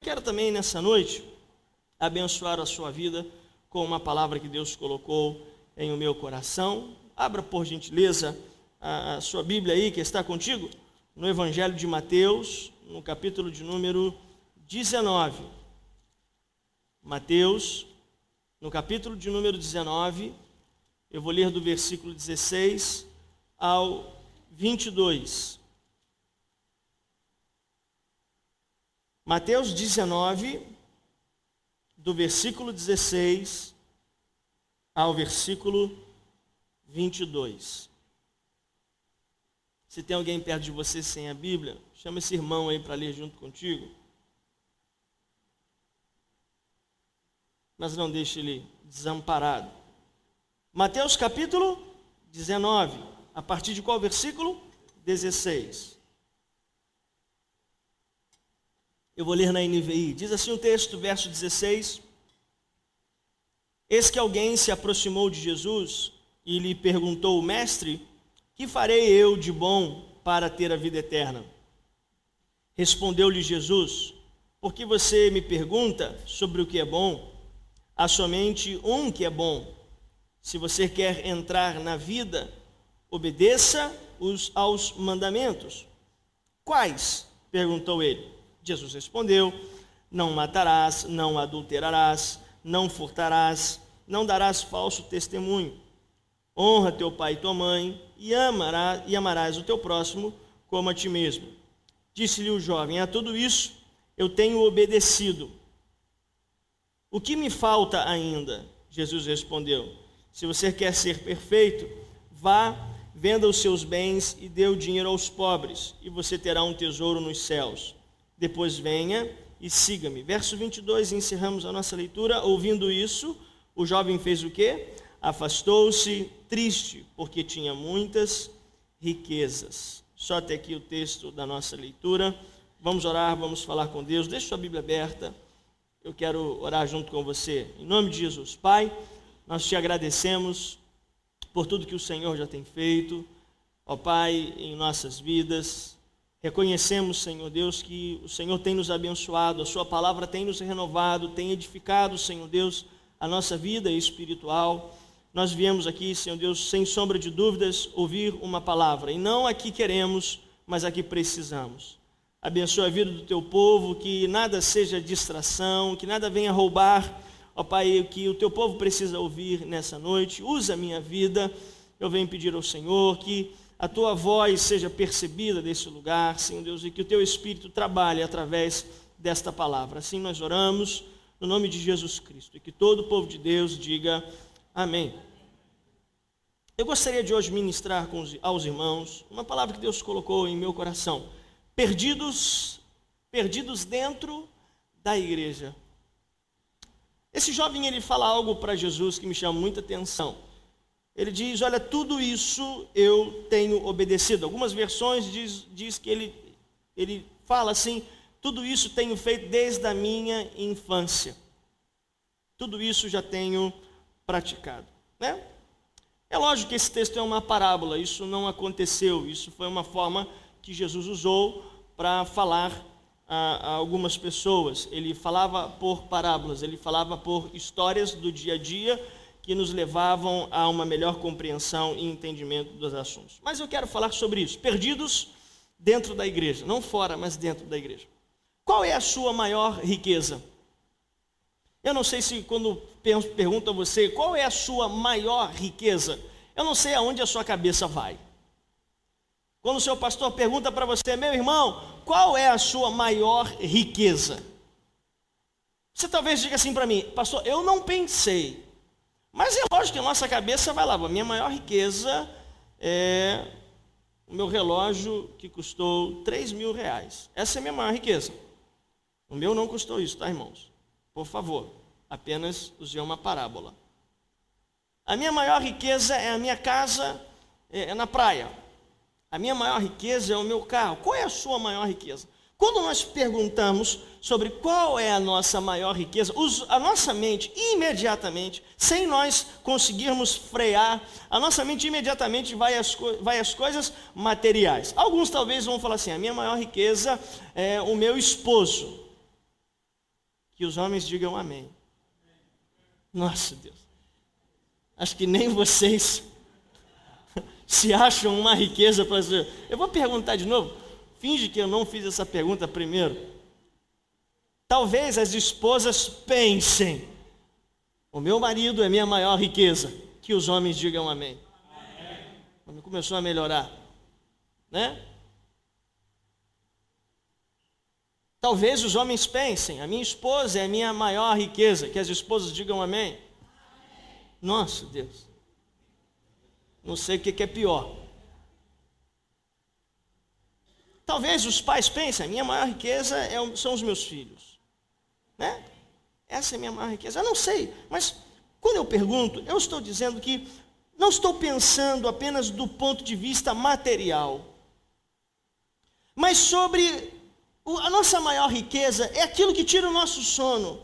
quero também nessa noite abençoar a sua vida com uma palavra que Deus colocou em o meu coração. Abra por gentileza a sua Bíblia aí que está contigo, no Evangelho de Mateus, no capítulo de número 19. Mateus, no capítulo de número 19, eu vou ler do versículo 16 ao 22. Mateus 19, do versículo 16 ao versículo 22. Se tem alguém perto de você sem a Bíblia, chama esse irmão aí para ler junto contigo. Mas não deixe ele desamparado. Mateus capítulo 19, a partir de qual versículo? 16. Eu vou ler na NVI. Diz assim o texto, verso 16. Eis que alguém se aproximou de Jesus e lhe perguntou: Mestre, que farei eu de bom para ter a vida eterna? Respondeu-lhe Jesus: Por que você me pergunta sobre o que é bom? Há somente um que é bom. Se você quer entrar na vida, obedeça aos mandamentos. Quais? Perguntou ele. Jesus respondeu: Não matarás, não adulterarás, não furtarás, não darás falso testemunho. Honra teu pai e tua mãe e amarás o teu próximo como a ti mesmo. Disse-lhe o jovem: A tudo isso eu tenho obedecido. O que me falta ainda? Jesus respondeu: Se você quer ser perfeito, vá, venda os seus bens e dê o dinheiro aos pobres, e você terá um tesouro nos céus. Depois venha e siga-me. Verso 22, encerramos a nossa leitura. Ouvindo isso, o jovem fez o quê? Afastou-se triste, porque tinha muitas riquezas. Só até aqui o texto da nossa leitura. Vamos orar, vamos falar com Deus. Deixe sua Bíblia aberta. Eu quero orar junto com você. Em nome de Jesus. Pai, nós te agradecemos por tudo que o Senhor já tem feito. Ó Pai, em nossas vidas. Reconhecemos, Senhor Deus, que o Senhor tem nos abençoado, a sua palavra tem nos renovado, tem edificado, Senhor Deus, a nossa vida espiritual. Nós viemos aqui, Senhor Deus, sem sombra de dúvidas, ouvir uma palavra. E não a que queremos, mas a que precisamos. Abençoa a vida do teu povo, que nada seja distração, que nada venha roubar, ó Pai, o que o teu povo precisa ouvir nessa noite. Usa a minha vida. Eu venho pedir ao Senhor que a tua voz seja percebida desse lugar, Senhor Deus, e que o teu Espírito trabalhe através desta palavra. Assim nós oramos no nome de Jesus Cristo, e que todo o povo de Deus diga amém. Eu gostaria de hoje ministrar aos irmãos uma palavra que Deus colocou em meu coração: perdidos dentro da igreja. Esse jovem, ele fala algo para Jesus que me chama muita atenção. Ele diz: olha, tudo isso eu tenho obedecido. Algumas versões diz que ele fala assim: tudo isso tenho feito desde a minha infância. Tudo isso já tenho praticado, né? É lógico que esse texto é uma parábola, isso não aconteceu, isso foi uma forma que Jesus usou para falar a algumas pessoas. Ele falava por parábolas, ele falava por histórias do dia a dia que nos levavam a uma melhor compreensão e entendimento dos assuntos. Mas eu quero falar sobre isso: perdidos dentro da igreja, não fora, mas dentro da igreja. Qual é a sua maior riqueza? Eu não sei se quando pergunto a você qual é a sua maior riqueza, eu não sei aonde a sua cabeça vai. Quando o seu pastor pergunta para você: meu irmão, qual é a sua maior riqueza? Você talvez diga assim para mim: pastor, eu não pensei. Mas é lógico que a nossa cabeça vai lá: a minha maior riqueza é o meu relógio que custou R$3.000. Essa é a minha maior riqueza. O meu não custou isso, tá, irmãos? Por favor, apenas usei uma parábola. A minha maior riqueza é a minha casa na praia. A minha maior riqueza é o meu carro. Qual é a sua maior riqueza? Quando nós perguntamos sobre qual é a nossa maior riqueza, a nossa mente imediatamente, sem nós conseguirmos frear, a nossa mente imediatamente vai às coisas materiais. Alguns talvez vão falar assim: a minha maior riqueza é o meu esposo. Que os homens digam amém. Nossa, Deus. Acho que nem vocês se acham uma riqueza para ser. Eu vou perguntar de novo. Finge que eu não fiz essa pergunta primeiro. Talvez as esposas pensem: o meu marido é minha maior riqueza. Que os homens digam amém. Amém. Começou a melhorar, né? Talvez os homens pensem: a minha esposa é a minha maior riqueza. Que as esposas digam amém. Nossa, Deus. Não sei o que é pior. Talvez os pais pensem: a minha maior riqueza são os meus filhos, né? Essa é a minha maior riqueza. Eu não sei, mas quando eu pergunto, eu estou dizendo que não estou pensando apenas do ponto de vista material, mas sobre a nossa maior riqueza é aquilo que tira o nosso sono.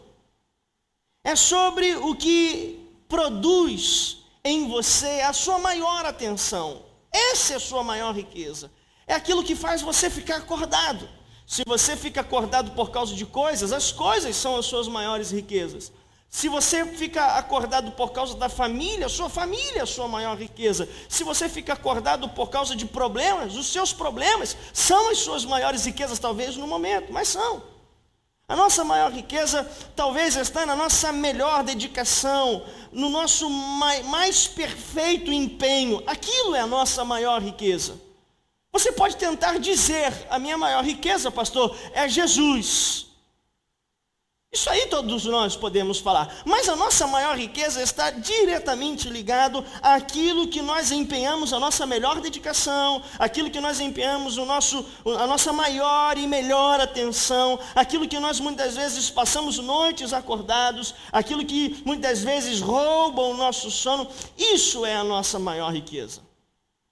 É sobre o que produz em você a sua maior atenção. Essa é a sua maior riqueza. É aquilo que faz você ficar acordado. Se você fica acordado por causa de coisas, as coisas são as suas maiores riquezas. Se você fica acordado por causa da família, a sua família é a sua maior riqueza. Se você fica acordado por causa de problemas, os seus problemas são as suas maiores riquezas, talvez no momento, mas são. A nossa maior riqueza talvez está na nossa melhor dedicação, no nosso mais perfeito empenho. Aquilo é a nossa maior riqueza. Você pode tentar dizer: a minha maior riqueza, pastor, é Jesus. Isso aí todos nós podemos falar. Mas a nossa maior riqueza está diretamente ligado àquilo que nós empenhamos a nossa melhor dedicação, aquilo que nós empenhamos a nossa maior e melhor atenção, aquilo que nós muitas vezes passamos noites acordados, aquilo que muitas vezes rouba o nosso sono. Isso é a nossa maior riqueza.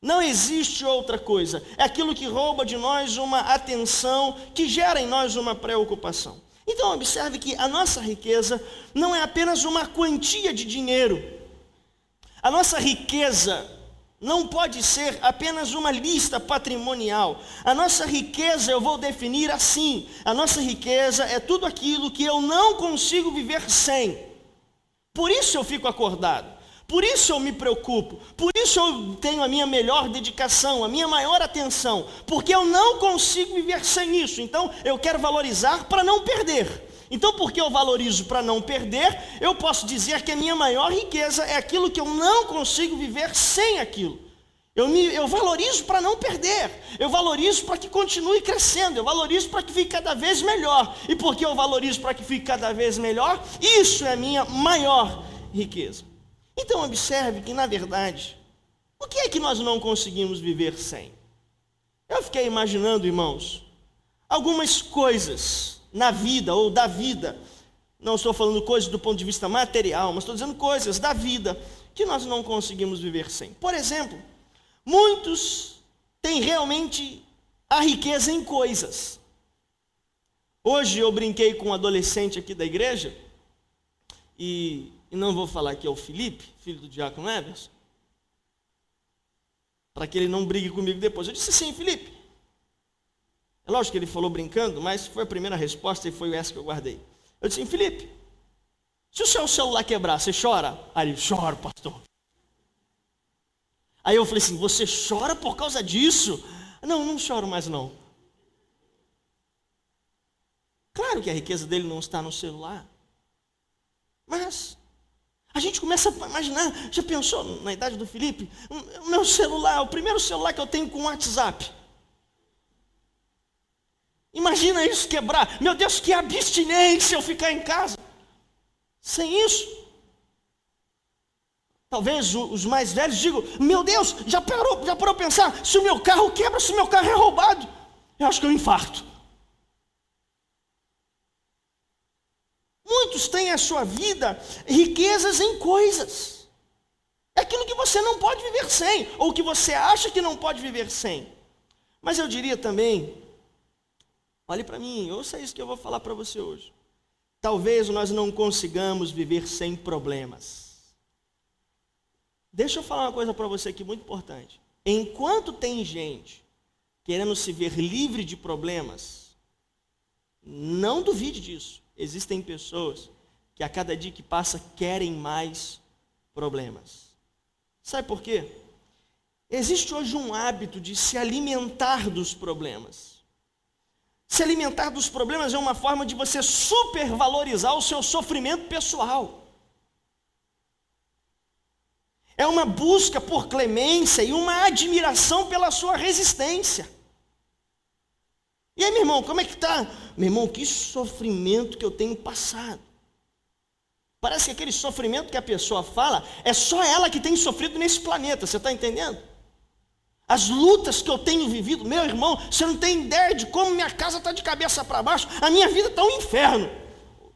Não existe outra coisa. É aquilo que rouba de nós uma atenção, que gera em nós uma preocupação. Então observe que a nossa riqueza não é apenas uma quantia de dinheiro. A nossa riqueza não pode ser apenas uma lista patrimonial. A nossa riqueza eu vou definir assim: a nossa riqueza é tudo aquilo que eu não consigo viver sem. Por isso eu fico acordado. Por isso eu me preocupo, por isso eu tenho a minha melhor dedicação, a minha maior atenção, porque eu não consigo viver sem isso. Então eu quero valorizar para não perder. Então, porque eu valorizo para não perder, eu posso dizer que a minha maior riqueza é aquilo que eu não consigo viver sem aquilo. Eu valorizo para não perder, eu valorizo para que continue crescendo, eu valorizo para que fique cada vez melhor. E porque eu valorizo para que fique cada vez melhor, isso é a minha maior riqueza. Então observe que, na verdade, o que é que nós não conseguimos viver sem? Eu fiquei imaginando, irmãos, algumas coisas na vida ou da vida. Não estou falando coisas do ponto de vista material, mas estou dizendo coisas da vida que nós não conseguimos viver sem. Por exemplo, muitos têm realmente a riqueza em coisas. Hoje eu brinquei com um adolescente aqui da igreja e não vou falar que é o Felipe, filho do diácono Everson, para que ele não brigue comigo depois. Eu disse assim: Felipe. É lógico que ele falou brincando, mas foi a primeira resposta e foi essa que eu guardei. Eu disse assim: Felipe, se o seu celular quebrar, você chora? Aí ele: choro, pastor. Aí eu falei assim: você chora por causa disso? Não, não choro mais não. Claro que a riqueza dele não está no celular, mas a gente começa a imaginar. Já pensou na idade do Felipe? O meu celular, o primeiro celular que eu tenho com WhatsApp. Imagina isso quebrar. Meu Deus, que abstinência eu ficar em casa sem isso. Talvez os mais velhos digam: meu Deus, já parou a pensar? Se o meu carro quebra, se o meu carro é roubado, eu acho que eu infarto. Muitos têm a sua vida riquezas em coisas. É aquilo que você não pode viver sem, ou que você acha que não pode viver sem. Mas eu diria também, olhe para mim, ouça isso que eu vou falar para você hoje. Talvez nós não consigamos viver sem problemas. Deixa eu falar uma coisa para você aqui muito importante. Enquanto tem gente querendo se ver livre de problemas, não duvide disso. existem pessoas que a cada dia que passa querem mais problemas. Sabe por quê? Existe hoje um hábito de se alimentar dos problemas. Se alimentar dos problemas é uma forma de você supervalorizar o seu sofrimento pessoal. É uma busca por clemência e uma admiração pela sua resistência. E aí, meu irmão, como é que está? Meu irmão, que sofrimento que eu tenho passado. Parece que aquele sofrimento que a pessoa fala, é só ela que tem sofrido nesse planeta, você está entendendo? As lutas que eu tenho vivido, meu irmão, você não tem ideia de como minha casa está de cabeça para baixo, a minha vida está um inferno.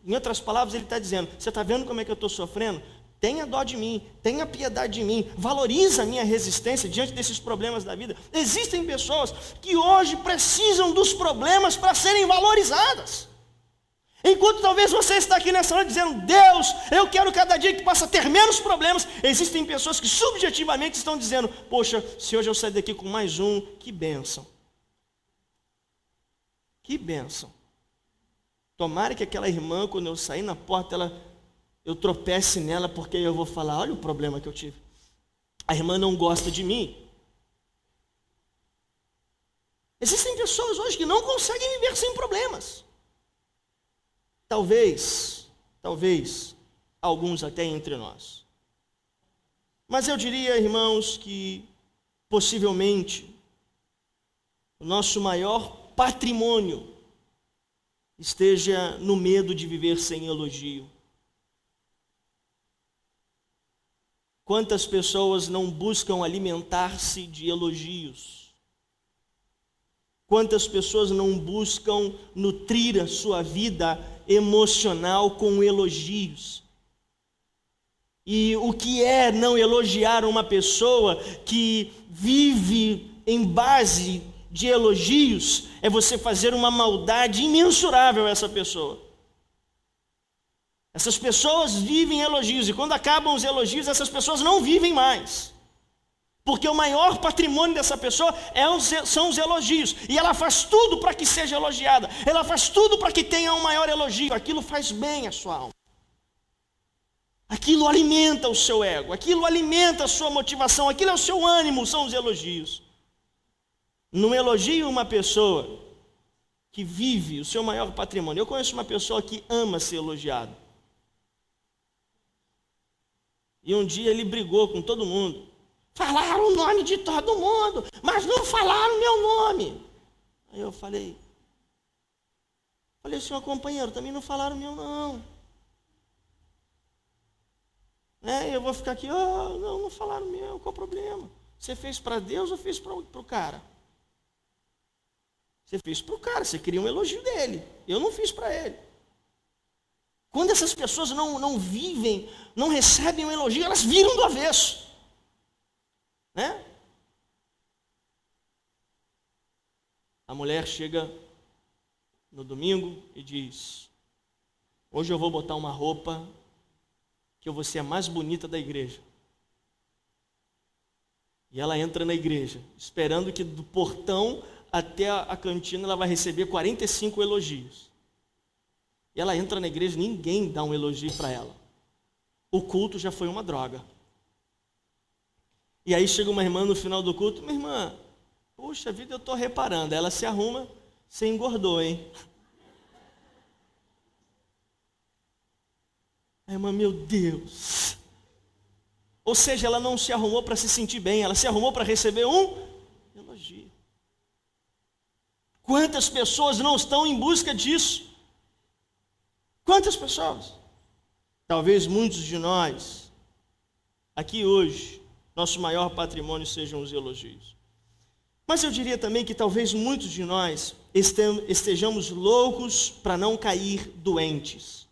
Em outras palavras, ele está dizendo, você está vendo como é que eu estou sofrendo? Tenha dó de mim, tenha piedade de mim, valoriza a minha resistência diante desses problemas da vida. Existem pessoas que hoje precisam dos problemas para serem valorizadas. Enquanto talvez você está aqui nessa noite dizendo, Deus, eu quero cada dia que passa ter menos problemas, existem pessoas que subjetivamente estão dizendo, poxa, se hoje eu sair daqui com mais um, que bênção. Que bênção. Tomara que aquela irmã, quando eu sair na porta, eu tropece nela, porque eu vou falar, olha o problema que eu tive. A irmã não gosta de mim. Existem pessoas hoje que não conseguem viver sem problemas. Talvez, alguns até entre nós. Mas eu diria, irmãos, que possivelmente o nosso maior patrimônio esteja no medo de viver sem elogio. Quantas pessoas não buscam alimentar-se de elogios? Quantas pessoas não buscam nutrir a sua vida emocional com elogios? E o que é não elogiar uma pessoa que vive em base de elogios? É você fazer uma maldade imensurável a essa pessoa. Essas pessoas vivem elogios, e quando acabam os elogios, essas pessoas não vivem mais. Porque o maior patrimônio dessa pessoa são os elogios. E ela faz tudo para que seja elogiada. Ela faz tudo para que tenha um maior elogio. Aquilo faz bem à sua alma. Aquilo alimenta o seu ego. Aquilo alimenta a sua motivação. Aquilo é o seu ânimo, são os elogios. Não elogio uma pessoa que vive o seu maior patrimônio. Eu conheço uma pessoa que ama ser elogiado. E um dia ele brigou com todo mundo. Falaram o nome de todo mundo, mas não falaram meu nome. Aí eu falei, senhor companheiro, também não falaram meu não. Eu vou ficar aqui, não falaram meu, qual o problema? Você fez para Deus ou fez para o cara? Você fez para o cara, você queria um elogio dele. Eu não fiz para ele. Quando essas pessoas não vivem, não recebem um elogio, elas viram do avesso. A mulher chega no domingo e diz, hoje eu vou botar uma roupa que eu vou ser a mais bonita da igreja. E ela entra na igreja, esperando que do portão até a cantina ela vai receber 45 elogios. E ela entra na igreja, ninguém dá um elogio para ela. O culto já foi uma droga. E aí chega uma irmã no final do culto, minha irmã, puxa vida, eu estou reparando. Ela se arruma, você engordou, hein? A irmã, meu Deus. Ou seja, ela não se arrumou para se sentir bem, ela se arrumou para receber um elogio. Quantas pessoas não estão em busca disso? Quantas pessoas? Talvez muitos de nós, aqui hoje, nosso maior patrimônio sejam os elogios. Mas eu diria também que talvez muitos de nós estejamos loucos para não cair doentes.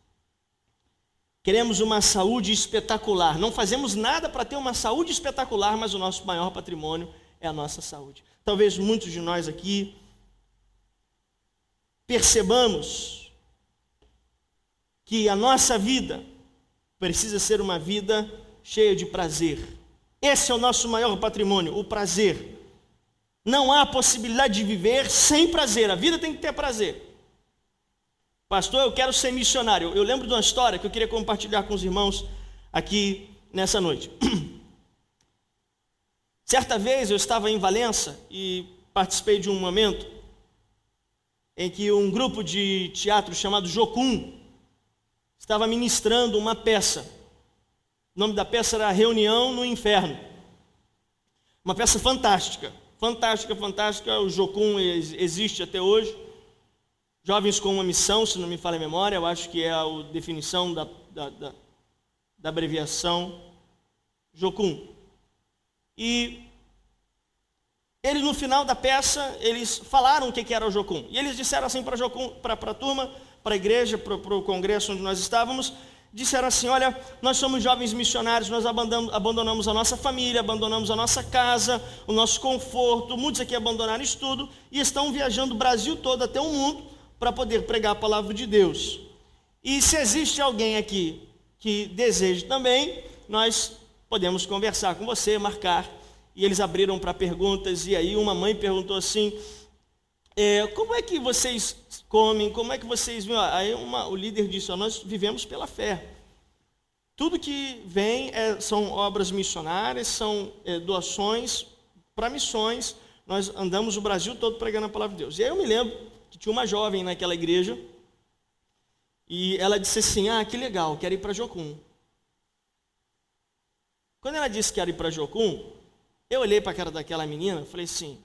Queremos uma saúde espetacular. Não fazemos nada para ter uma saúde espetacular, mas o nosso maior patrimônio é a nossa saúde. Talvez muitos de nós aqui percebamos que a nossa vida precisa ser uma vida cheia de prazer. Esse é o nosso maior patrimônio, o prazer. Não há possibilidade de viver sem prazer. A vida tem que ter prazer. pastor, eu quero ser missionário. Eu lembro de uma história que eu queria compartilhar com os irmãos aqui nessa noite. Certa vez eu estava em Valença e participei de um momento em que um grupo de teatro chamado Jocum estava ministrando uma peça. O nome da peça era Reunião no Inferno. Uma peça fantástica, fantástica, fantástica. O Jocum existe até hoje. Jovens com uma Missão, se não me falha a memória, eu acho que é a definição da abreviação Jocum. E eles, no final da peça, eles falaram o que era o Jocum. E eles disseram assim para a turma, para a igreja, para o congresso onde nós estávamos, disseram assim: olha, nós somos jovens missionários, nós abandonamos a nossa família, abandonamos a nossa casa, o nosso conforto, muitos aqui abandonaram isso tudo e estão viajando o Brasil todo até o mundo para poder pregar a palavra de Deus. E se existe alguém aqui que deseje também, nós podemos conversar com você, marcar. E eles abriram para perguntas, e aí uma mãe perguntou assim: como é que vocês comem, como é que vocês vivem? Aí o líder disse: nós vivemos pela fé. Tudo que vem são obras missionárias, são doações para missões. Nós andamos o Brasil todo pregando a palavra de Deus. E aí eu me lembro que tinha uma jovem naquela igreja, e ela disse assim: que legal, quero ir para Jocum. Quando ela disse que quero ir para Jocum, eu olhei para a cara daquela menina e falei assim: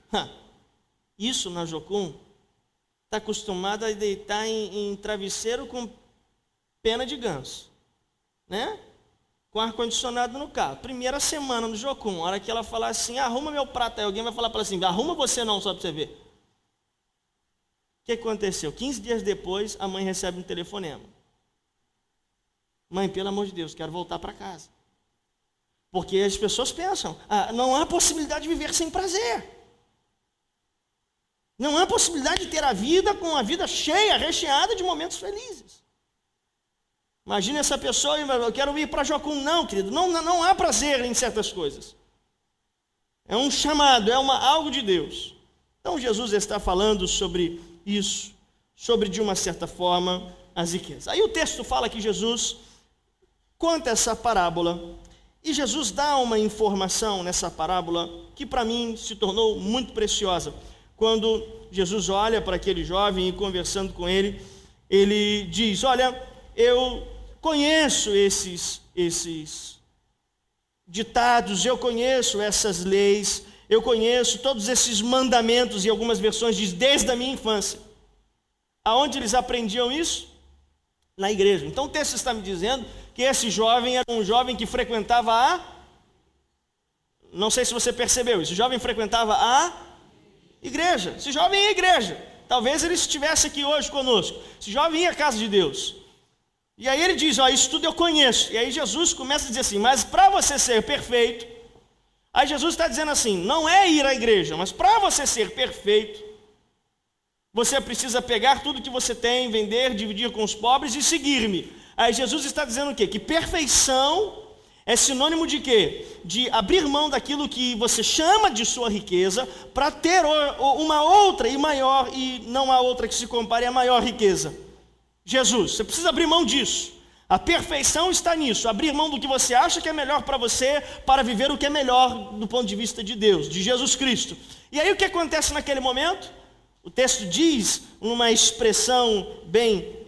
isso na Jocum está acostumada a deitar em travesseiro com pena de ganso, né? Com ar-condicionado no carro. Primeira semana no Jocum, a hora que ela falar assim: arruma meu prato, aí alguém vai falar para ela assim: arruma você não, só para você ver. O que aconteceu? 15 dias depois, a mãe recebe um telefonema: mãe, pelo amor de Deus, quero voltar para casa. Porque as pessoas pensam: não há possibilidade de viver sem prazer. Não há possibilidade de ter a vida com a vida cheia, recheada de momentos felizes. Imagina essa pessoa: eu quero ir para Jocum. Não, querido, não há prazer em certas coisas. É um chamado, algo de Deus. Então Jesus está falando sobre isso, sobre, de uma certa forma, as riquezas. Aí o texto fala que Jesus conta essa parábola. E Jesus dá uma informação nessa parábola que para mim se tornou muito preciosa. Quando Jesus olha para aquele jovem e conversando com ele, ele diz: olha, eu conheço esses ditados, eu conheço essas leis, eu conheço todos esses mandamentos, e algumas versões diz desde a minha infância. Aonde eles aprendiam isso? Na igreja. Então o texto está me dizendo que esse jovem era um jovem que frequentava não sei se você percebeu, esse jovem frequentava a igreja. Esse jovem ia à igreja. Talvez ele estivesse aqui hoje conosco. Esse jovem ia à casa de Deus. E aí ele diz: isso tudo eu conheço. E aí Jesus começa a dizer assim: mas para você ser perfeito, aí Jesus está dizendo assim: não é ir à igreja, mas para você ser perfeito, você precisa pegar tudo que você tem, vender, dividir com os pobres e seguir-me. Aí Jesus está dizendo o quê? Que perfeição é sinônimo de quê? De abrir mão daquilo que você chama de sua riqueza para ter uma outra e maior, e não há outra que se compare à maior riqueza. Jesus, você precisa abrir mão disso. A perfeição está nisso, abrir mão do que você acha que é melhor para você, para viver o que é melhor do ponto de vista de Deus, de Jesus Cristo. E aí o que acontece naquele momento? O texto diz, numa expressão bem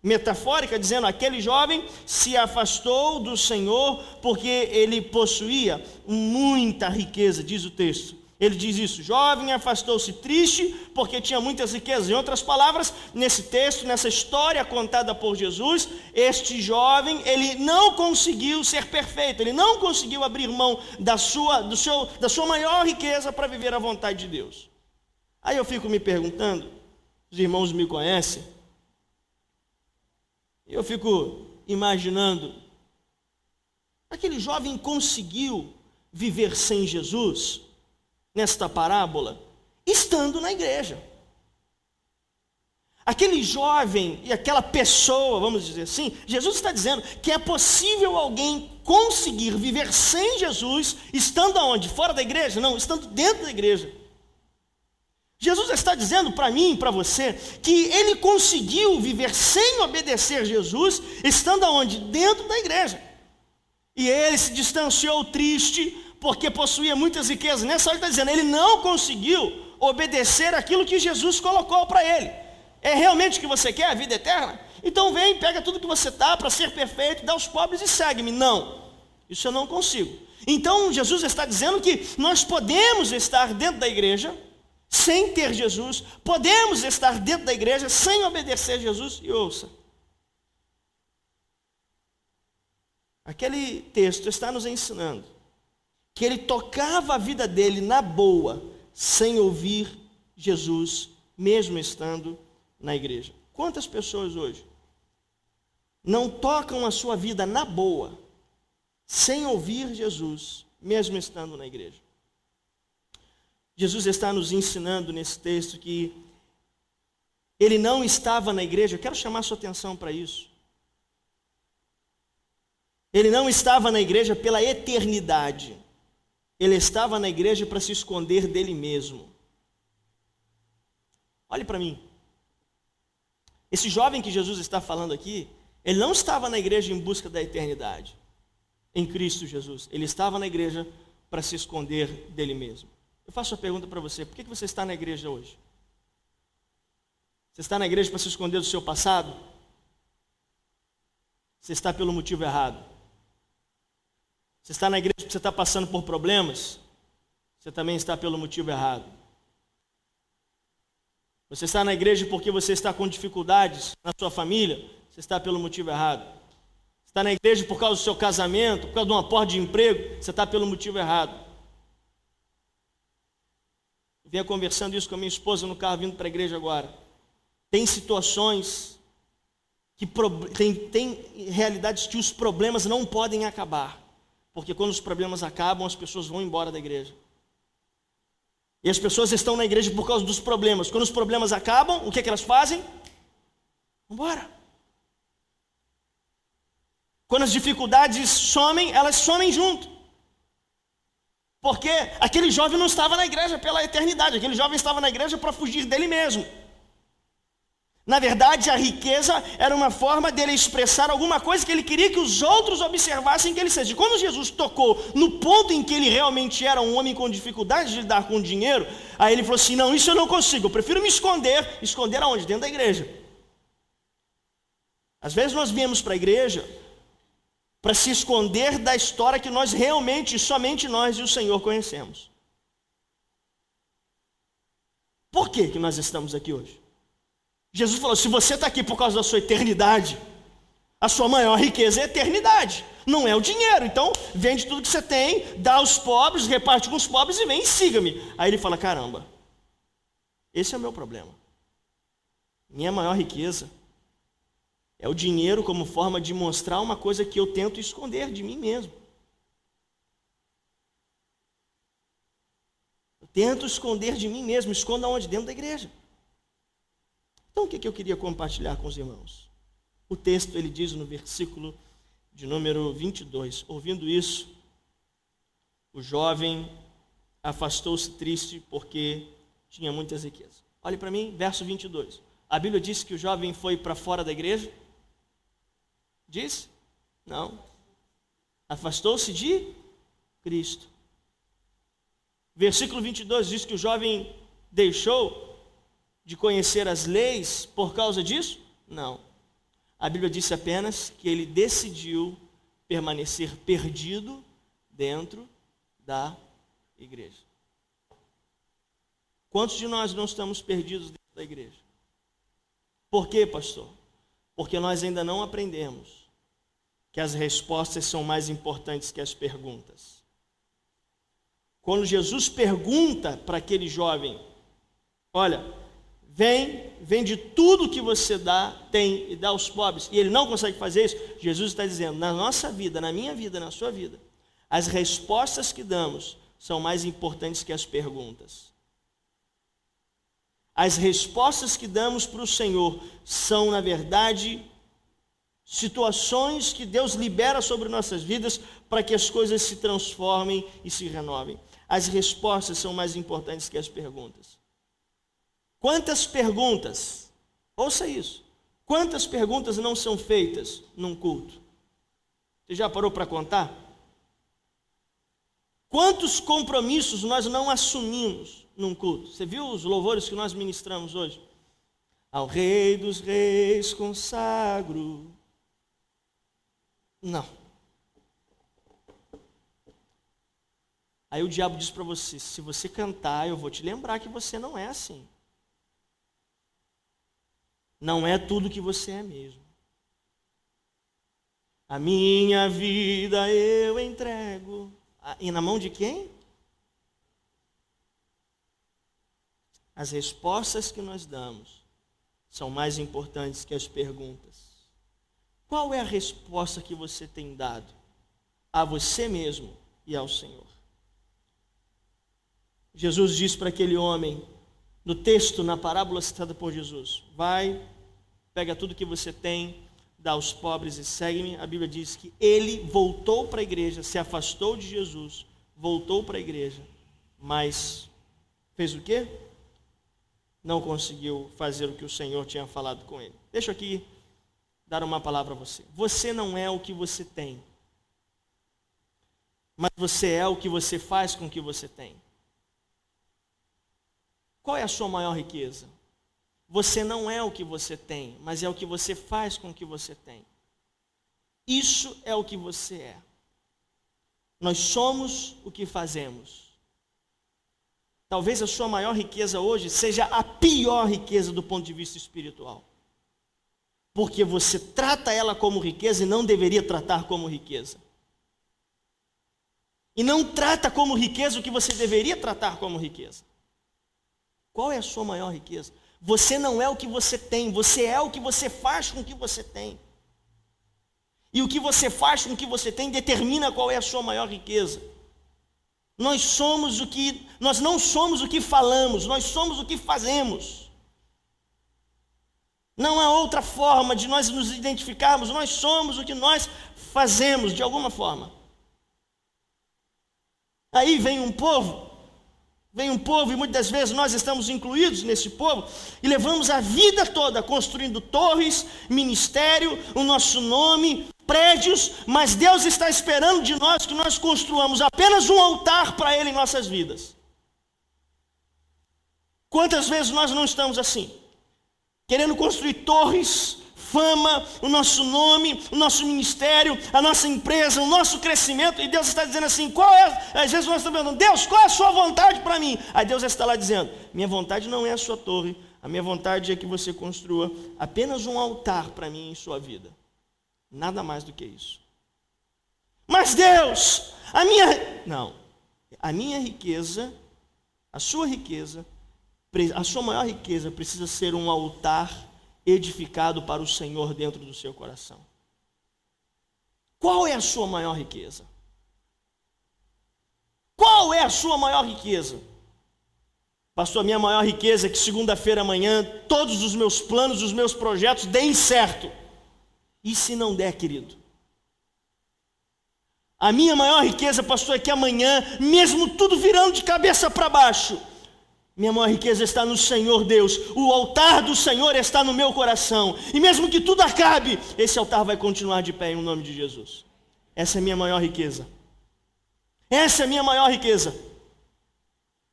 metafórica, dizendo: aquele jovem se afastou do Senhor porque ele possuía muita riqueza, diz o texto. Ele diz isso: jovem afastou-se triste porque tinha muitas riquezas. Em outras palavras, nesse texto, nessa história contada por Jesus, este jovem, ele não conseguiu ser perfeito, ele não conseguiu abrir mão da sua maior riqueza para viver a vontade de Deus. Aí eu fico me perguntando, os irmãos me conhecem, eu fico imaginando, aquele jovem conseguiu viver sem Jesus, nesta parábola, estando na igreja. Aquele jovem e aquela pessoa, vamos dizer assim, Jesus está dizendo que é possível alguém conseguir viver sem Jesus, estando aonde? Fora da igreja? Não, estando dentro da igreja. Jesus está dizendo para mim e para você que ele conseguiu viver sem obedecer Jesus, estando aonde? Dentro da igreja. E ele se distanciou triste, porque possuía muitas riquezas. Nessa hora ele está dizendo, ele não conseguiu obedecer aquilo que Jesus colocou para ele. É realmente o que você quer, a vida eterna? Então vem, pega tudo que você está para ser perfeito, dá aos pobres e segue-me. Não, isso eu não consigo. Então Jesus está dizendo que nós podemos estar dentro da igreja sem ter Jesus, podemos estar dentro da igreja sem obedecer Jesus. E ouça, aquele texto está nos ensinando que ele tocava a vida dele na boa, sem ouvir Jesus, mesmo estando na igreja. Quantas pessoas hoje não tocam a sua vida na boa, sem ouvir Jesus, mesmo estando na igreja? Jesus está nos ensinando nesse texto que ele não estava na igreja. Eu quero chamar sua atenção para isso. Ele não estava na igreja pela eternidade. Ele estava na igreja para se esconder dele mesmo. Olhe para mim. Esse jovem que Jesus está falando aqui, ele não estava na igreja em busca da eternidade, em Cristo Jesus. Ele estava na igreja para se esconder dele mesmo. Eu faço uma pergunta para você, por que você está na igreja hoje? Você está na igreja para se esconder do seu passado? Você está pelo motivo errado. Você está na igreja porque você está passando por problemas? Você também está pelo motivo errado. Você está na igreja porque você está com dificuldades na sua família? Você está pelo motivo errado. Você está na igreja por causa do seu casamento, por causa de uma porta de emprego? Você está pelo motivo errado. Vinha conversando isso com a minha esposa no carro vindo para a igreja agora. Tem situações que tem realidades que os problemas não podem acabar, porque quando os problemas acabam, as pessoas vão embora da igreja. E as pessoas estão na igreja por causa dos problemas. Quando os problemas acabam, o que elas fazem? Vão embora. Quando as dificuldades somem, elas somem junto. Porque aquele jovem não estava na igreja pela eternidade, aquele jovem estava na igreja para fugir dele mesmo. Na verdade, a riqueza era uma forma dele expressar alguma coisa que ele queria que os outros observassem que ele seja. E quando Jesus tocou no ponto em que ele realmente era um homem com dificuldade de lidar com dinheiro, aí ele falou assim, não, isso eu não consigo, eu prefiro me esconder. Esconder aonde? Dentro da igreja. Às vezes nós viemos para a igreja para se esconder da história que nós realmente, somente nós e o Senhor conhecemos. Por que nós estamos aqui hoje? Jesus falou, se você está aqui por causa da sua eternidade, a sua maior riqueza é a eternidade, não é o dinheiro. Então, vende tudo que você tem, dá aos pobres, reparte com os pobres e vem e siga-me. Aí ele fala, caramba, esse é o meu problema. Minha maior riqueza é o dinheiro como forma de mostrar uma coisa que eu tento esconder de mim mesmo. Eu tento esconder de mim mesmo. Escondo aonde? Dentro da igreja. Então o que eu queria compartilhar com os irmãos? O texto, ele diz no versículo de número 22. Ouvindo isso, o jovem afastou-se triste porque tinha muitas riquezas. Olhe para mim, verso 22. A Bíblia diz que o jovem foi para fora da igreja? Diz? Não. Afastou-se de Cristo. Versículo 22 diz que o jovem deixou de conhecer as leis por causa disso? Não. A Bíblia disse apenas que ele decidiu permanecer perdido dentro da igreja. Quantos de nós não estamos perdidos dentro da igreja? Por quê, pastor? Porque nós ainda não aprendemos que as respostas são mais importantes que as perguntas. Quando Jesus pergunta para aquele jovem, olha, vende tudo que você tem e dá aos pobres, e ele não consegue fazer isso, Jesus está dizendo, na nossa vida, na minha vida, na sua vida, as respostas que damos são mais importantes que as perguntas. As respostas que damos para o Senhor são, na verdade, situações que Deus libera sobre nossas vidas para que as coisas se transformem e se renovem. As respostas são mais importantes que as perguntas. Quantas perguntas, ouça isso, quantas perguntas não são feitas num culto? Você já parou para contar? Quantos compromissos nós não assumimos num culto? Você viu os louvores que nós ministramos hoje? Ao Rei dos Reis consagro. Não. Aí o diabo diz para você, se você cantar, eu vou te lembrar que você não é assim. Não é tudo que você é mesmo. A minha vida eu entrego. E na mão de quem? As respostas que nós damos são mais importantes que as perguntas. Qual é a resposta que você tem dado a você mesmo e ao Senhor? Jesus diz para aquele homem, no texto, na parábola citada por Jesus, vai, pega tudo que você tem, dá aos pobres e segue-me. A Bíblia diz que ele voltou para a igreja, se afastou de Jesus, voltou para a igreja, mas fez o quê? Não conseguiu fazer o que o Senhor tinha falado com ele. Deixa eu aqui dar uma palavra a você. Você não é o que você tem, mas você é o que você faz com o que você tem. Qual é a sua maior riqueza? Você não é o que você tem, mas é o que você faz com o que você tem. Isso é o que você é. Nós somos o que fazemos. Talvez a sua maior riqueza hoje seja a pior riqueza do ponto de vista espiritual. Porque você trata ela como riqueza e não deveria tratar como riqueza. E não trata como riqueza o que você deveria tratar como riqueza. Qual é a sua maior riqueza? Você não é o que você tem, você é o que você faz com o que você tem. E o que você faz com o que você tem determina qual é a sua maior riqueza. Nós não somos o que falamos, nós somos o que fazemos. Não há outra forma de nós nos identificarmos, nós somos o que nós fazemos, de alguma forma. Aí vem um povo e muitas vezes nós estamos incluídos nesse povo e levamos a vida toda construindo torres, ministério, o nosso nome, prédios, mas Deus está esperando de nós que nós construamos apenas um altar para Ele em nossas vidas. Quantas vezes nós não estamos assim? Querendo construir torres, fama, o nosso nome, o nosso ministério, a nossa empresa, o nosso crescimento, e Deus está dizendo assim, às vezes nós estamos perguntando, Deus, qual é a sua vontade para mim? Aí Deus está lá dizendo, minha vontade não é a sua torre, a minha vontade é que você construa apenas um altar para mim em sua vida. Nada mais do que isso. Mas Deus, a minha riqueza, a sua maior riqueza precisa ser um altar edificado para o Senhor dentro do seu coração. Qual é a sua maior riqueza? Qual é a sua maior riqueza? Pastor, a minha maior riqueza é que segunda-feira amanhã todos os meus planos, os meus projetos deem certo. E se não der, querido? A minha maior riqueza, pastor, é que amanhã, mesmo tudo virando de cabeça para baixo, minha maior riqueza está no Senhor Deus. O altar do Senhor está no meu coração. E mesmo que tudo acabe, esse altar vai continuar de pé em nome de Jesus. Essa é a minha maior riqueza. Essa é a minha maior riqueza.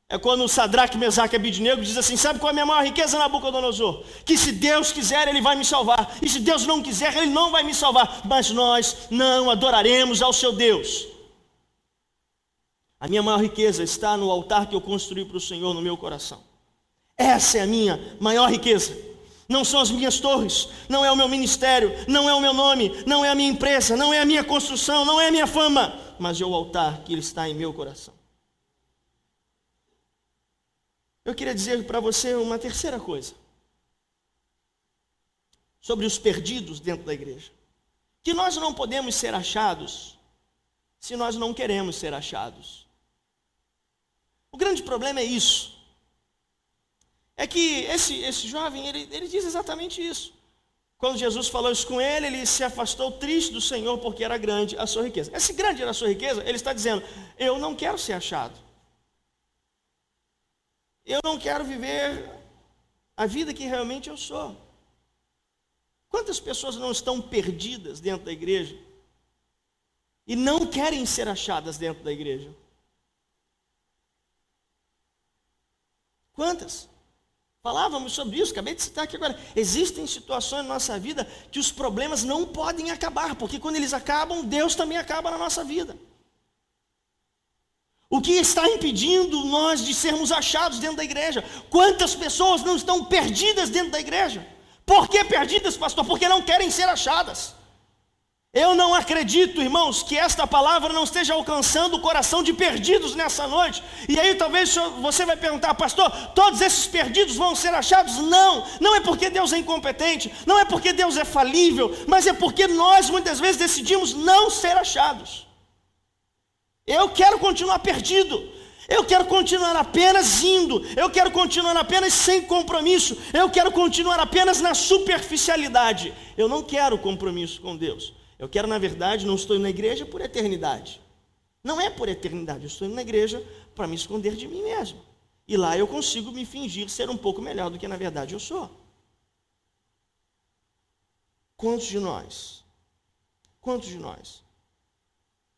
É quando o Sadraque, Mesaque e Abidnego diz assim, sabe qual é a minha maior riqueza, Nabucodonosor? Que se Deus quiser, Ele vai me salvar. E se Deus não quiser, Ele não vai me salvar. Mas nós não adoraremos ao seu Deus. A minha maior riqueza está no altar que eu construí para o Senhor no meu coração. Essa é a minha maior riqueza. Não são as minhas torres, não é o meu ministério, não é o meu nome, não é a minha empresa, não é a minha construção, não é a minha fama, mas é o altar que Ele está em meu coração. Eu queria dizer para você uma terceira coisa. Sobre os perdidos dentro da igreja. Que nós não podemos ser achados se nós não queremos ser achados. O grande problema é isso. É que esse jovem, ele diz exatamente isso. Quando Jesus falou isso com ele, ele se afastou triste do Senhor porque era grande a sua riqueza. Esse grande era a sua riqueza, ele está dizendo, eu não quero ser achado. Eu não quero viver a vida que realmente eu sou. Quantas pessoas não estão perdidas dentro da igreja e não querem ser achadas dentro da igreja? Quantas? Falávamos sobre isso, acabei de citar aqui agora. Existem situações na nossa vida que os problemas não podem acabar, porque quando eles acabam, Deus também acaba na nossa vida. O que está impedindo nós de sermos achados dentro da igreja? Quantas pessoas não estão perdidas dentro da igreja? Por que perdidas, pastor? Porque não querem ser achadas. Eu não acredito, irmãos, que esta palavra não esteja alcançando o coração de perdidos nessa noite. E aí talvez você vai perguntar, pastor, todos esses perdidos vão ser achados? Não, não é porque Deus é incompetente, não é porque Deus é falível, mas é porque nós muitas vezes decidimos não ser achados. Eu quero continuar perdido. Eu quero continuar apenas indo. Eu quero continuar apenas sem compromisso. Eu quero continuar apenas na superficialidade. Eu não quero compromisso com Deus. Eu quero, na verdade, não estou indo na igreja por eternidade. Não é por eternidade. Eu estou indo na igreja para me esconder de mim mesmo. E lá eu consigo me fingir ser um pouco melhor do que na verdade eu sou. Quantos de nós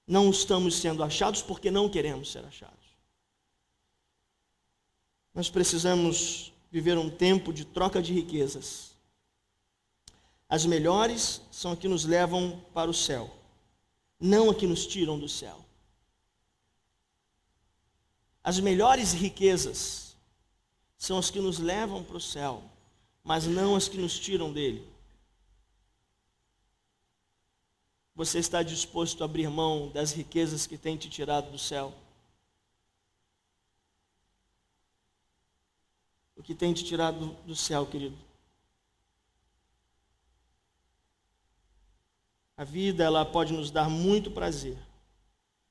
não estamos sendo achados porque não queremos ser achados? Nós precisamos viver um tempo de troca de riquezas. As melhores são as que nos levam para o céu, não as que nos tiram do céu. As melhores riquezas são as que nos levam para o céu, mas não as que nos tiram dele. Você está disposto a abrir mão das riquezas que tem te tirado do céu? O que tem te tirado do céu, querido? A vida, ela pode nos dar muito prazer.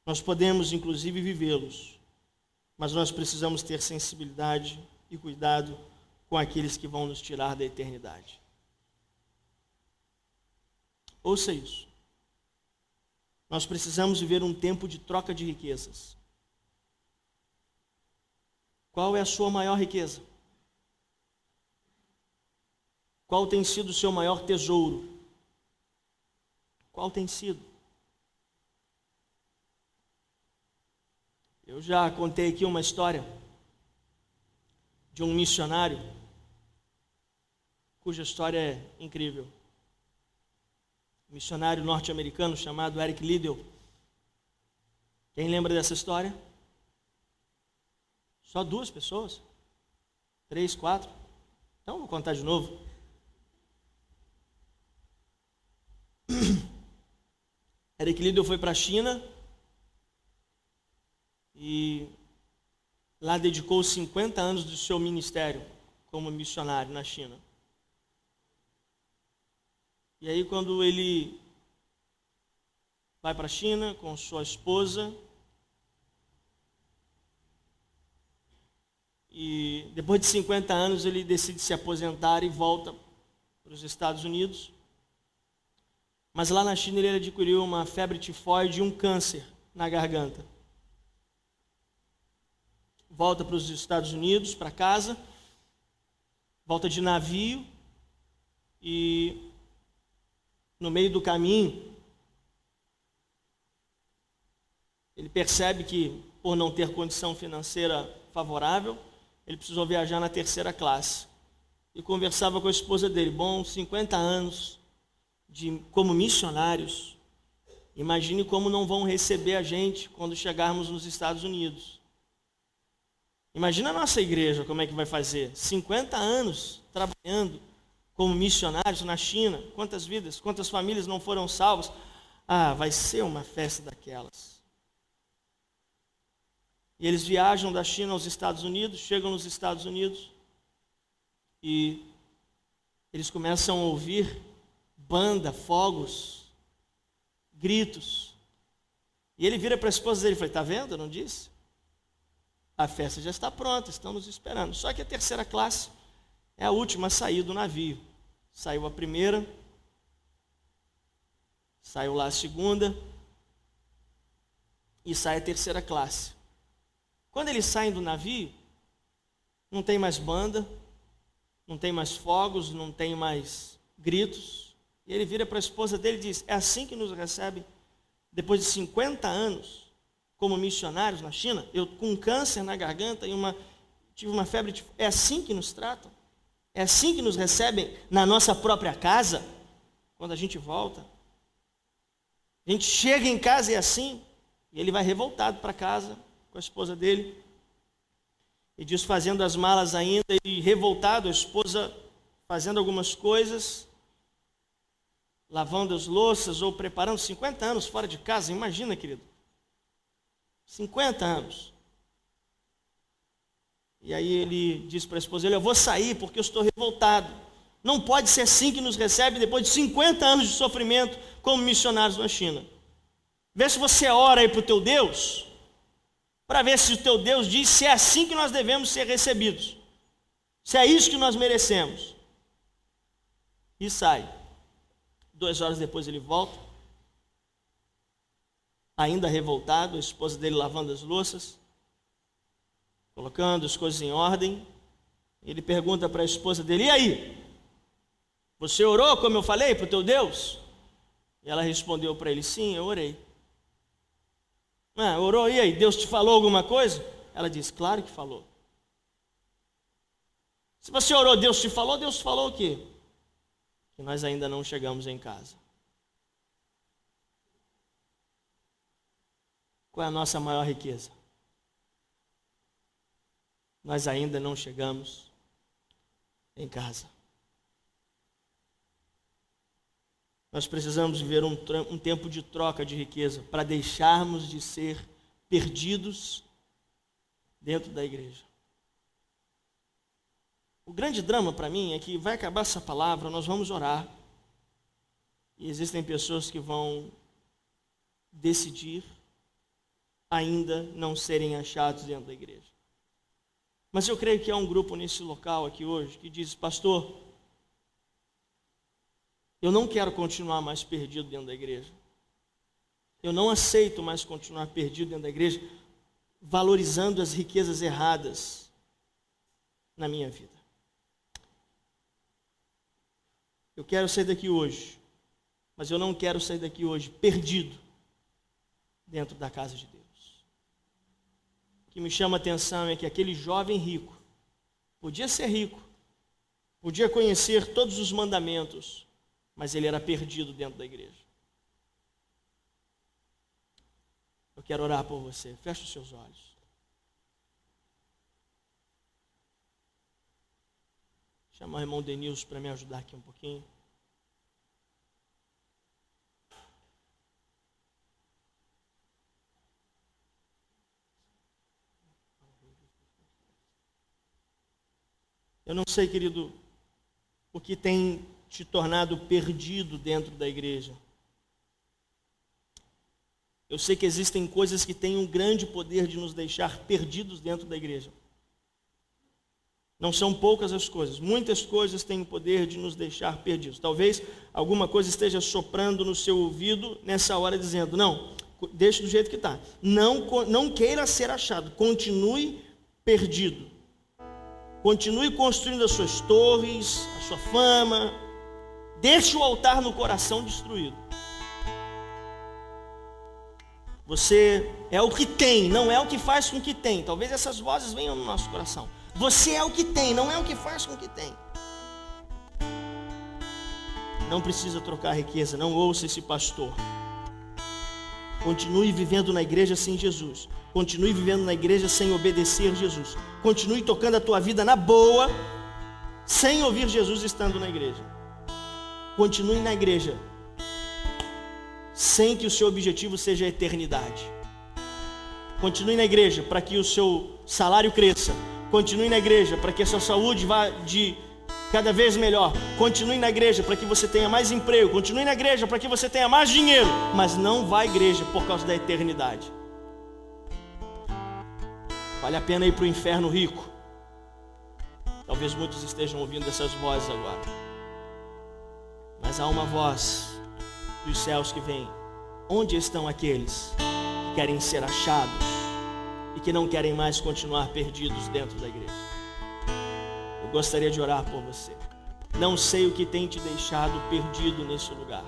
Nós podemos, inclusive, vivê-los. Mas nós precisamos ter sensibilidade e cuidado com aqueles que vão nos tirar da eternidade. Ouça isso. Nós precisamos viver um tempo de troca de riquezas. Qual é a sua maior riqueza? Qual tem sido o seu maior tesouro? Qual tem sido? Eu já contei aqui uma história de um missionário, cuja história é incrível. Um missionário norte-americano chamado Eric Liddell. Quem lembra dessa história? Só 2 pessoas? 3, 4? Então vou contar de novo. Eric Liddell foi para a China e lá dedicou 50 anos do seu ministério como missionário na China. E aí quando ele vai para a China com sua esposa, e depois de 50 anos ele decide se aposentar e volta para os Estados Unidos. Mas lá na China ele adquiriu uma febre tifoide e um câncer na garganta. Volta para os Estados Unidos, para casa, volta de navio e no meio do caminho ele percebe que, por não ter condição financeira favorável, ele precisou viajar na 3ª classe. E conversava com a esposa dele, 50 anos como missionários, imagine como não vão receber a gente quando chegarmos nos Estados Unidos. Imagina a nossa igreja, como é que vai fazer? 50 anos trabalhando como missionários na China, quantas vidas, quantas famílias não foram salvas? Vai ser uma festa daquelas. E eles viajam da China aos Estados Unidos, chegam nos Estados Unidos e eles começam a ouvir banda, fogos, gritos. E ele vira para a esposa dele e fala, está vendo? Eu não disse? A festa já está pronta, estão nos esperando. Só que a 3ª classe é a última a sair do navio. Saiu a primeira, saiu lá a segunda e sai a 3ª classe. Quando eles saem do navio, não tem mais banda, não tem mais fogos, não tem mais gritos. E ele vira para a esposa dele e diz: é assim que nos recebem depois de 50 anos como missionários na China? Eu com câncer na garganta e tive uma febre. É assim que nos tratam? É assim que nos recebem na nossa própria casa, quando a gente volta? A gente chega em casa e é assim. E ele vai revoltado para casa com a esposa dele. E desfazendo as malas ainda, e revoltado, a esposa fazendo algumas coisas, lavando as louças ou preparando. 50 anos fora de casa, imagina, querido. 50 anos. E aí ele diz para a esposa: eu vou sair porque eu estou revoltado. Não pode ser assim que nos recebe depois de 50 anos de sofrimento como missionários na China. Vê se você ora aí para o teu Deus, para ver se o teu Deus diz se é assim que nós devemos ser recebidos, se é isso que nós merecemos. E sai. 2 horas depois ele volta, ainda revoltado, a esposa dele lavando as louças, colocando as coisas em ordem. Ele pergunta para a esposa dele: e aí? Você orou como eu falei para o teu Deus? E ela respondeu para ele: sim, eu orei. Orou, e aí? Deus te falou alguma coisa? Ela diz: claro que falou. Se você orou, Deus te falou? Deus falou o quê? Que nós ainda não chegamos em casa. Qual é a nossa maior riqueza? Nós ainda não chegamos em casa. Nós precisamos viver um tempo de troca de riqueza para deixarmos de ser perdidos dentro da igreja. O grande drama para mim é que vai acabar essa palavra, nós vamos orar, e existem pessoas que vão decidir ainda não serem achados dentro da igreja. Mas eu creio que há um grupo nesse local aqui hoje que diz: pastor, eu não quero continuar mais perdido dentro da igreja. Eu não aceito mais continuar perdido dentro da igreja, valorizando as riquezas erradas na minha vida. Eu quero sair daqui hoje, mas eu não quero sair daqui hoje perdido dentro da casa de Deus. O que me chama a atenção é que aquele jovem rico podia ser rico, podia conhecer todos os mandamentos, mas ele era perdido dentro da igreja. Eu quero orar por você. Feche os seus olhos. Chamar o irmão Denilson para me ajudar aqui um pouquinho. Eu não sei, querido, o que tem te tornado perdido dentro da igreja. Eu sei que existem coisas que têm um grande poder de nos deixar perdidos dentro da igreja. Não são poucas as coisas, muitas coisas têm o poder de nos deixar perdidos. Talvez alguma coisa esteja soprando no seu ouvido nessa hora, dizendo: não, deixe do jeito que está. Não queira ser achado, continue perdido. Continue construindo as suas torres, a sua fama. Deixe o altar no coração destruído. Você é o que tem, não é o que faz com o que tem. Talvez essas vozes venham no nosso coração. Você é o que tem, não é o que faz com o que tem. Não precisa trocar riqueza, não ouça esse pastor. Continue vivendo na igreja sem Jesus. Continue vivendo na igreja sem obedecer Jesus. Continue tocando a tua vida na boa, sem ouvir Jesus estando na igreja. Continue na igreja, sem que o seu objetivo seja a eternidade. Continue na igreja para que o seu salário cresça. Continue na igreja para que a sua saúde vá de cada vez melhor. Continue na igreja para que você tenha mais emprego. Continue na igreja para que você tenha mais dinheiro. Mas não vá à igreja por causa da eternidade. Vale a pena ir para o inferno rico. Talvez muitos estejam ouvindo essas vozes agora. Mas há uma voz dos céus que vem: onde estão aqueles que querem ser achados e que não querem mais continuar perdidos dentro da igreja? eu gostaria de orar por você. Não sei o que tem te deixado perdido nesse lugar,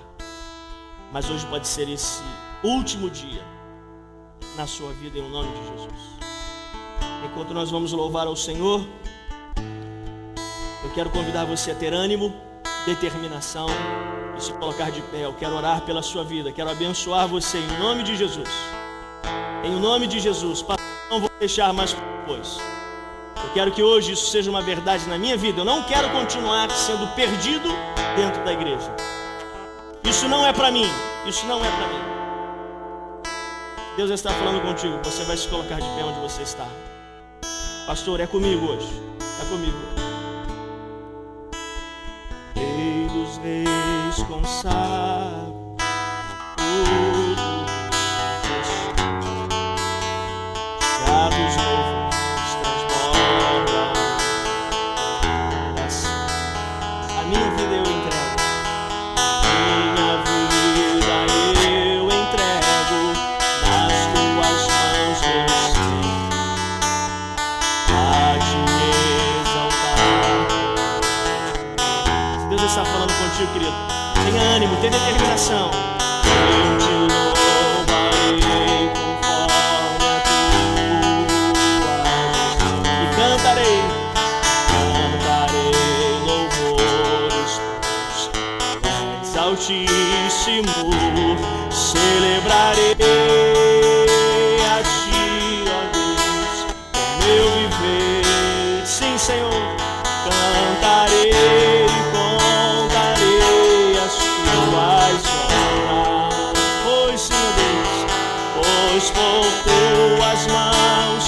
mas hoje pode ser esse último dia na sua vida, em nome de Jesus. Enquanto nós vamos louvar ao Senhor, eu quero convidar você a ter ânimo, determinação e se colocar de pé. Eu quero orar pela sua vida, quero abençoar você em nome de Jesus. Em nome de Jesus, não vou deixar mais para depois. Eu quero que hoje isso seja uma verdade na minha vida. Eu não quero continuar sendo perdido dentro da igreja. Isso não é para mim, isso não é para mim. Deus está falando contigo, você vai se colocar de pé onde você está. Pastor, é comigo hoje, é comigo. Rei dos reis, consagro tudo, chaves louvores transbordam coração. A minha vida eu entrego, minha vida eu entrego nas tuas mãos, Deus. Deus está falando contigo, querido. Tenha ânimo, tenha determinação. Eu te louvarei conforme a tua e cantarei louvores és altíssimo. Celebrarei a ti, ó Deus, com meu viver. Sim, Senhor, cantarei. Por tuas mãos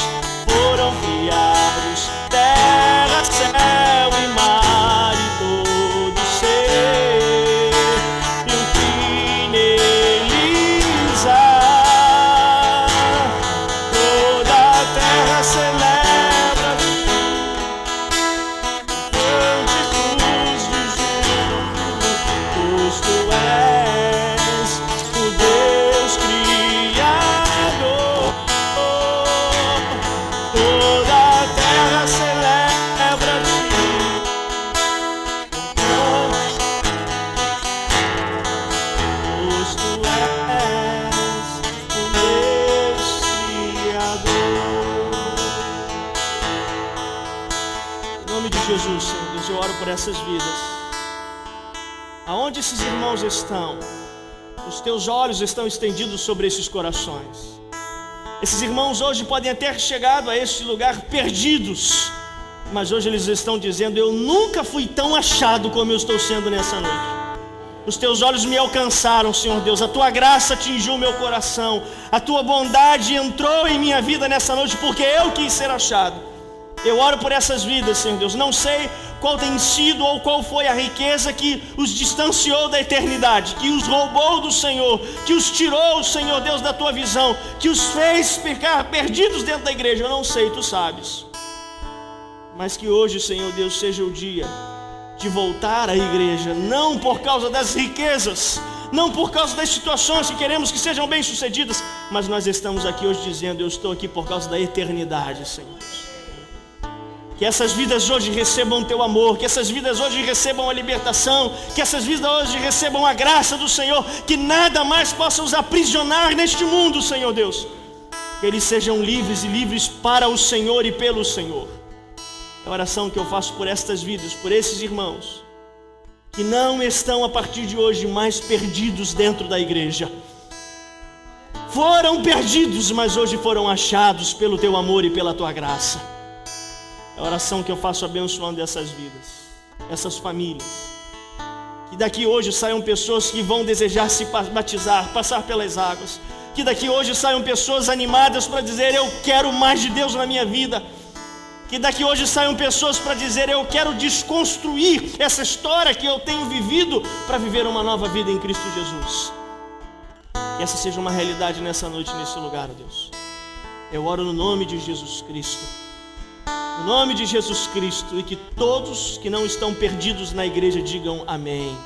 foram criados terra, céu e mar e todo ser, e o que neles há. Toda a terra celebra cânticos de júbilo, tu és o Deus Criador. Toda a terra celebra-te, pois tu és o Deus Criador. Em nome de Jesus, Senhor Deus, eu oro por essas vidas. Aonde esses irmãos estão, os teus olhos estão estendidos sobre esses corações. Esses irmãos hoje podem até ter chegado a este lugar perdidos, mas hoje eles estão dizendo: eu nunca fui tão achado como eu estou sendo nessa noite. Os teus olhos me alcançaram, Senhor Deus, a tua graça atingiu meu coração, a tua bondade entrou em minha vida nessa noite, porque eu quis ser achado. Eu oro por essas vidas, Senhor Deus. Não sei qual tem sido ou qual foi a riqueza que os distanciou da eternidade, que os roubou do Senhor, que os tirou, Senhor Deus, da tua visão, que os fez ficar perdidos dentro da igreja. Eu não sei, tu sabes. Mas que hoje, Senhor Deus, seja o dia de voltar à igreja, não por causa das riquezas, não por causa das situações que queremos que sejam bem-sucedidas, mas nós estamos aqui hoje dizendo: eu estou aqui por causa da eternidade, Senhor Deus. Que essas vidas hoje recebam teu amor, que essas vidas hoje recebam a libertação, que essas vidas hoje recebam a graça do Senhor, que nada mais possa os aprisionar neste mundo, Senhor Deus. Que eles sejam livres e livres para o Senhor e pelo Senhor. É a oração que eu faço por estas vidas, por esses irmãos que não estão a partir de hoje mais perdidos dentro da igreja. Foram perdidos, mas hoje foram achados pelo teu amor e pela tua graça. É a oração que eu faço abençoando essas vidas, essas famílias. Que daqui hoje saiam pessoas que vão desejar se batizar, passar pelas águas. Que daqui hoje saiam pessoas animadas para dizer: eu quero mais de Deus na minha vida. Que daqui hoje saiam pessoas para dizer: eu quero desconstruir essa história que eu tenho vivido para viver uma nova vida em Cristo Jesus. Que essa seja uma realidade nessa noite, nesse lugar, ó Deus. Eu oro no nome de Jesus Cristo. No nome de Jesus Cristo, e que todos que não estão perdidos na igreja digam amém.